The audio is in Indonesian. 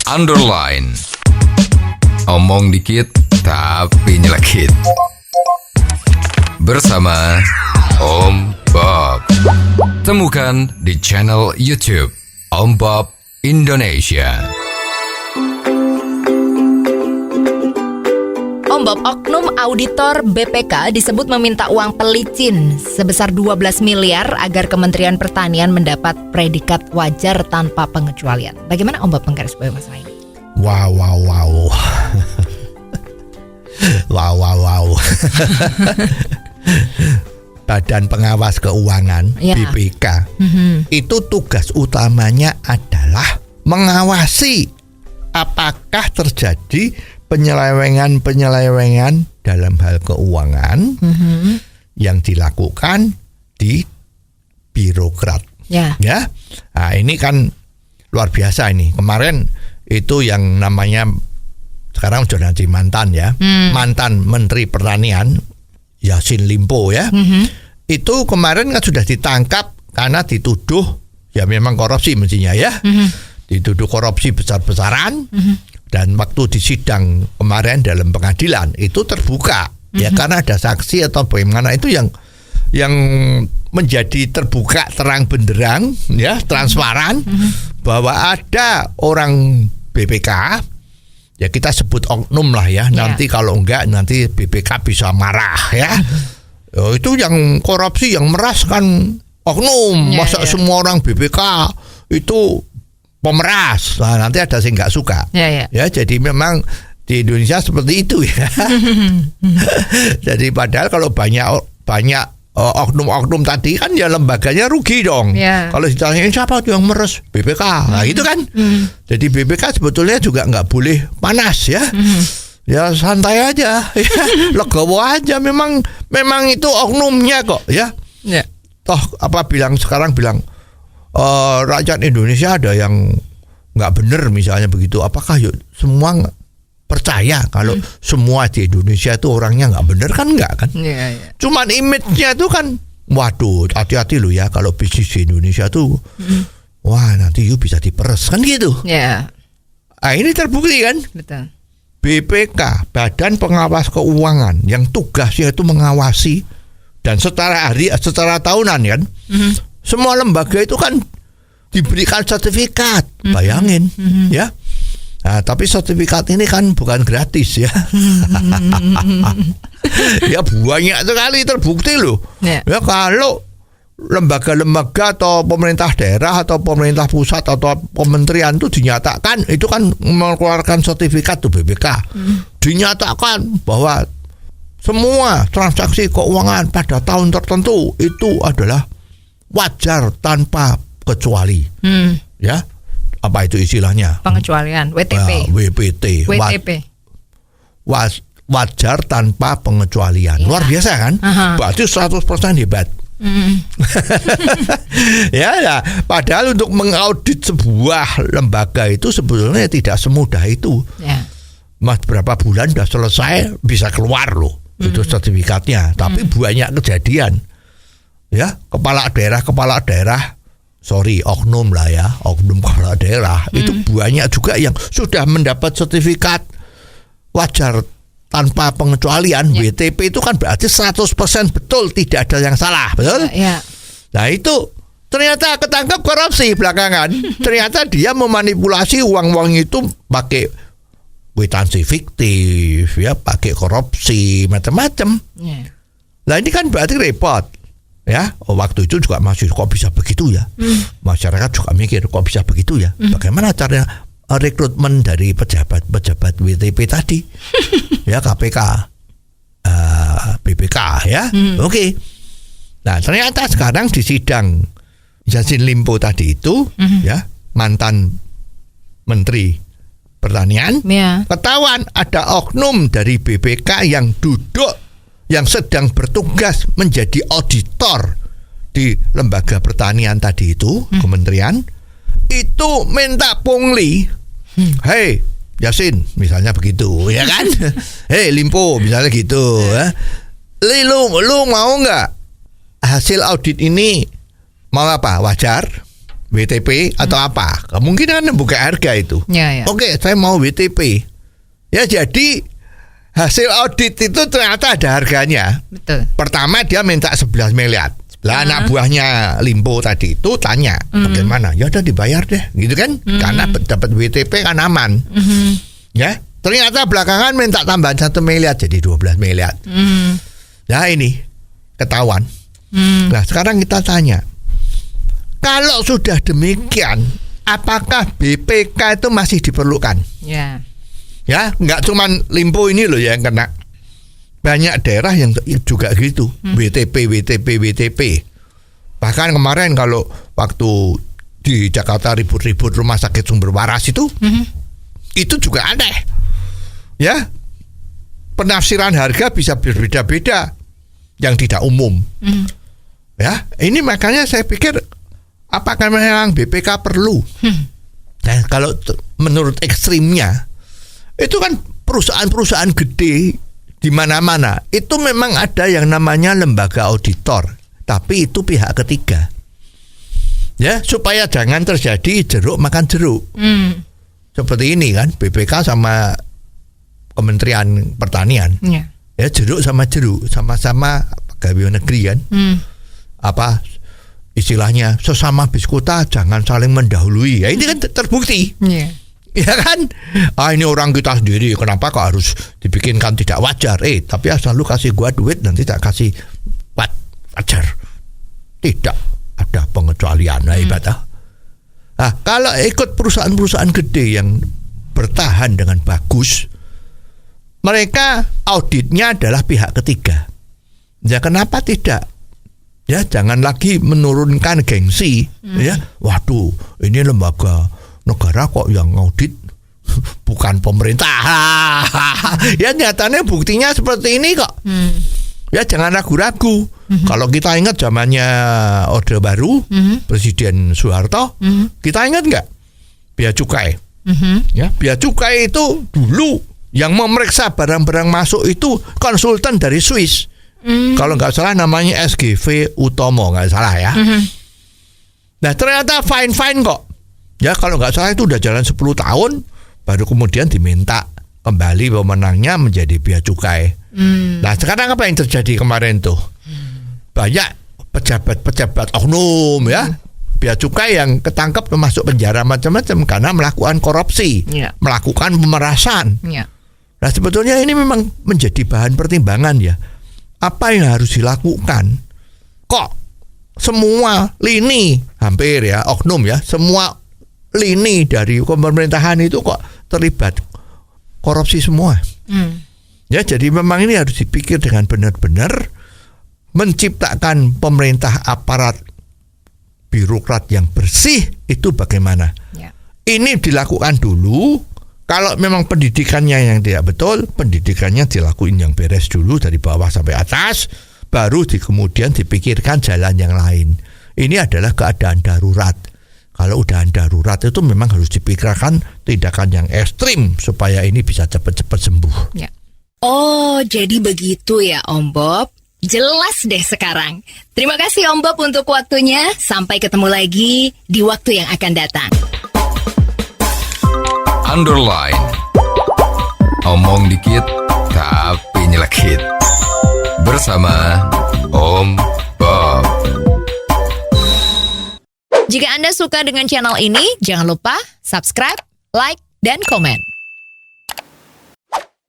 underline. Omong dikit tapi nyelekit. Bersama Om Bob. Temukan di channel YouTube Om Bob Indonesia. Om Bob, oknum auditor BPK disebut meminta uang pelicin sebesar 12 miliar agar Kementerian Pertanian mendapat predikat wajar tanpa pengecualian. Bagaimana Om Bob menggarisbawahi masalah ini? Wow. Badan Pengawas Keuangan BPK itu tugas utamanya adalah mengawasi apakah terjadi penyelewengan dalam hal keuangan yang dilakukan di birokrat. Ya. Nah, ini kan luar biasa ini. Kemarin itu yang namanya sekarang sudah nanti mantan Menteri Pertanian Yassin Limpo ya. Itu kemarin kan sudah ditangkap karena dituduh ya memang korupsi mestinya ya. Dituduh korupsi besar-besaran. Dan waktu di sidang kemarin dalam pengadilan itu terbuka ya karena ada saksi atau bagaimana itu yang menjadi terbuka terang benderang ya transparan bahwa ada orang BPK ya kita sebut oknum lah ya nanti kalau enggak nanti BPK bisa marah ya. Itu yang korupsi yang meras kan oknum masa semua orang BPK itu pemeras, nah, nanti ada yang nggak suka, ya. Jadi memang di Indonesia seperti itu ya. Jadi padahal kalau banyak oknum-oknum tadi kan ya lembaganya rugi dong. Kalau ditanyain siapa tuh yang meres BPK, nah itu kan. Jadi BPK sebetulnya juga nggak boleh panas ya. Ya santai aja, ya. Legowo aja. Memang itu oknumnya kok ya. Toh sekarang bilang rakyat Indonesia ada yang nggak benar misalnya begitu, apakah semua percaya kalau semua di Indonesia itu orangnya nggak benar kan nggak kan? Cuman image-nya itu kan, waduh hati-hati lo ya kalau bisnis di Indonesia tuh, wah nanti bisa diperes kan gitu. Nah ini terbukti kan? Betul. BPK Badan Pengawas Keuangan yang tugasnya itu mengawasi dan secara tahunan kan. Semua lembaga itu kan diberikan sertifikat, bayangin ya. Nah, tapi sertifikat ini kan bukan gratis ya. Ya banyak sekali terbukti loh. Ya kalau lembaga-lembaga atau pemerintah daerah atau pemerintah pusat atau kementerian itu dinyatakan itu kan mengeluarkan sertifikat tuh BPK. Dinyatakan bahwa semua transaksi keuangan pada tahun tertentu itu adalah wajar tanpa kecuali, ya apa itu istilahnya? Pengecualian, WTP. WTP. Wajar tanpa pengecualian, luar biasa kan? Berarti 100% hebat. Ya, padahal untuk mengaudit sebuah lembaga itu sebetulnya tidak semudah itu. Mas berapa bulan sudah selesai bisa keluar loh itu sertifikatnya, tapi banyak kejadian. Ya, kepala daerah, oknum lah ya, oknum kepala daerah itu banyak juga yang sudah mendapat sertifikat wajar tanpa pengecualian. WTP itu kan berarti 100% betul, tidak ada yang salah, betul? Nah itu ternyata ketangkap korupsi belakangan. Ternyata dia memanipulasi uang itu pakai kwitansi fiktif, ya pakai korupsi macam-macam. Nah ini kan berarti repot. Ya, waktu itu juga masih kok bisa begitu ya. Masyarakat juga mikir kok bisa begitu ya. Bagaimana caranya rekrutmen dari pejabat WTP tadi? Ya KPK, BPK ya. Oke. Nah ternyata sekarang di sidang Yassin Limpo tadi itu, ya mantan Menteri Pertanian, ketahuan ada oknum dari BPK yang duduk yang sedang bertugas menjadi auditor di lembaga pertanian tadi itu, kementerian, itu minta pungli. Hei Yassin, misalnya begitu, ya kan? Hei Limpo, misalnya gitu. Lu mau nggak hasil audit ini mau apa? Wajar? WTP atau apa. Kemungkinan buka harga itu. Ya. Oke, saya mau WTP. Ya jadi hasil audit itu ternyata ada harganya. Betul. Pertama dia minta 11 miliar. Lah anak buahnya Limpo tadi itu tanya bagaimana? Ya udah dibayar deh, gitu kan? Karena dapat WTP kan aman. Ya, ternyata belakangan minta tambahan 1 miliar jadi 12 miliar. Nah ini ketahuan. Nah sekarang kita tanya, kalau sudah demikian, apakah BPK itu masih diperlukan? Ya. Ya, nggak cuman Limpo ini loh yang kena. Banyak daerah yang juga gitu, WTP. Bahkan kemarin kalau waktu di Jakarta ribut-ribut rumah sakit sumber waras itu juga aneh. Ya, penafsiran harga bisa berbeda-beda yang tidak umum. Ya, ini makanya saya pikir apakah memang BPK perlu? Nah, kalau menurut ekstrimnya itu kan perusahaan-perusahaan gede di mana-mana itu memang ada yang namanya lembaga auditor, tapi itu pihak ketiga. Ya, supaya jangan terjadi jeruk makan jeruk. Seperti ini kan, BPK sama Kementerian Pertanian. Ya, jeruk sama jeruk, sama-sama pegawai negeri kan. Apa istilahnya, sesama biskota jangan saling mendahului. Ya, ini kan terbukti. Ya kan? Ini orang kita sendiri, kenapa kok harus dibikinkan tidak wajar? Tapi asal lu kasih gua duit nanti tak kasih wajar. Tidak ada pengecualian. Ibadah. Nah, kalau ikut perusahaan-perusahaan gede yang bertahan dengan bagus, mereka auditnya adalah pihak ketiga. Ya kenapa tidak? Ya jangan lagi menurunkan gengsi. Ya, waduh, ini lembaga negara kok yang audit bukan pemerintah. Ya nyatanya buktinya seperti ini kok. Ya jangan ragu-ragu. Kalau kita ingat zamannya Orde Baru, Presiden Soeharto, kita ingat nggak bea cukai? Ya, bea cukai itu dulu yang memeriksa barang-barang masuk itu konsultan dari Swiss. Kalau nggak salah namanya SGV Utomo, nggak salah ya. Nah ternyata fine kok. Ya kalau nggak salah itu udah jalan 10 tahun, baru kemudian diminta kembali pemenangnya menjadi bea cukai. Nah sekarang apa yang terjadi kemarin tuh? Banyak pejabat-pejabat oknum ya, bea cukai yang ketangkep masuk penjara macam-macam karena melakukan korupsi, melakukan pemerasan. Nah sebetulnya ini memang menjadi bahan pertimbangan ya. Apa yang harus dilakukan? Kok semua lini hampir ya oknum ya, semua lini dari pemerintahan itu kok terlibat korupsi semua. Ya jadi memang ini harus dipikir dengan benar-benar, menciptakan pemerintah aparat birokrat yang bersih itu bagaimana. Ini dilakukan dulu. Kalau memang pendidikannya yang tidak betul, pendidikannya dilakuin yang beres dulu dari bawah sampai atas, baru kemudian dipikirkan jalan yang lain. Ini adalah keadaan darurat. Kalau udah darurat itu memang harus dipikirkan tindakan yang ekstrim supaya ini bisa cepat-cepat sembuh. Oh, jadi begitu ya Om Bob. Jelas deh sekarang. Terima kasih Om Bob untuk waktunya. Sampai ketemu lagi di waktu yang akan datang. Underline. Omong dikit tapi nyelekit. Bersama Om Bob. Jika Anda suka dengan channel ini, jangan lupa subscribe, like, dan komen.